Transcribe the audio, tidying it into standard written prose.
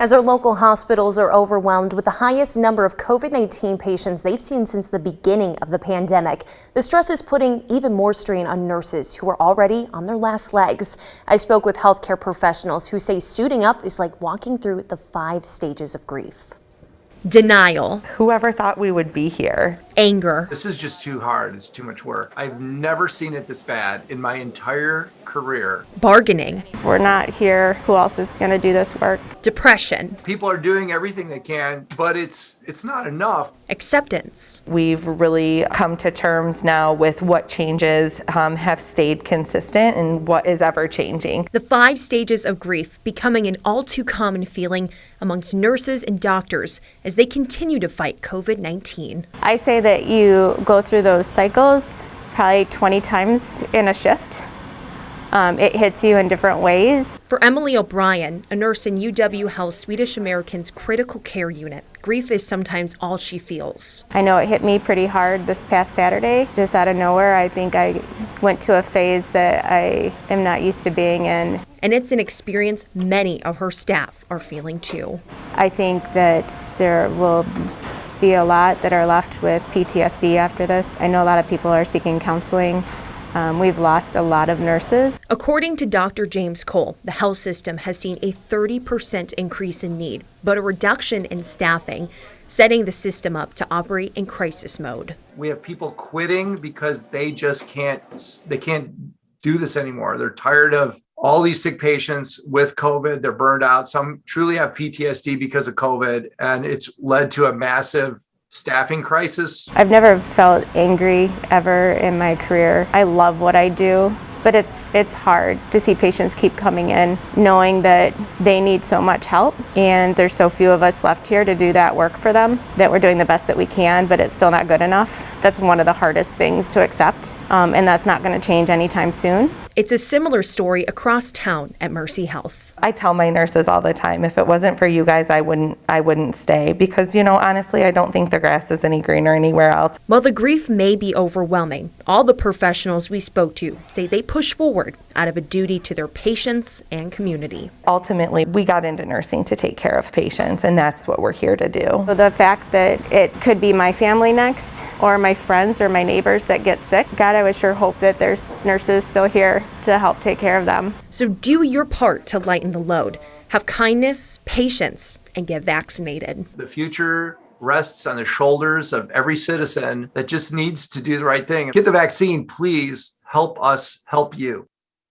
As our local hospitals are overwhelmed with the highest number of COVID-19 patients they've seen since the beginning of the pandemic, the stress is putting even more strain on nurses who are already on their last legs. I spoke with healthcare professionals who say suiting up is like walking through the 5 stages of grief. Denial. Whoever thought we would be here? Anger. This is just too hard. It's too much work. I've never seen it this bad in my entire career. Bargaining. If we're not here, who else is going to do this work? Depression. People are doing everything they can, but it's not enough. Acceptance. We've really come to terms now with what changes have stayed consistent and what is ever changing. The 5 stages of grief becoming an all too common feeling amongst nurses and doctors as they continue to fight COVID-19. I say that you go through those cycles probably 20 times in a shift. It hits you in different ways. For Emily O'Brien, a nurse in UW Health Swedish American's critical care unit, grief is sometimes all she feels. I know it hit me pretty hard this past Saturday. Just out of nowhere, I think I went to a phase that I am not used to being in. And it's an experience many of her staff are feeling too. I think that there will be a lot that are left with PTSD after this. I know a lot of people are seeking counseling. We've lost a lot of nurses. According to Dr. James Cole, the health system has seen a 30% increase in need, but a reduction in staffing, setting the system up to operate in crisis mode. We have people quitting because they just can't do this anymore. They're tired of all these sick patients with COVID. They're burned out. Some truly have PTSD because of COVID, and it's led to a massive staffing crisis. I've never felt angry ever in my career. I love what I do, but it's hard to see patients keep coming in knowing that they need so much help, and there's so few of us left here to do that work for them, that we're doing the best that we can, but it's still not good enough. That's one of the hardest things to accept, and that's not going to change anytime soon. It's a similar story across town at Mercy Health. I tell my nurses all the time, if it wasn't for you guys, I wouldn't stay, because, honestly, I don't think the grass is any greener anywhere else. While the grief may be overwhelming, all the professionals we spoke to say they push forward out of a duty to their patients and community. Ultimately, we got into nursing to take care of patients, and that's what we're here to do. So the fact that it could be my family next, or my friends or my neighbors that get sick, God, I would sure hope that there's nurses still here to help take care of them. So do your part to lighten the load. Have kindness, patience, and get vaccinated. The future rests on the shoulders of every citizen that just needs to do the right thing. Get the vaccine, please. Help us help you.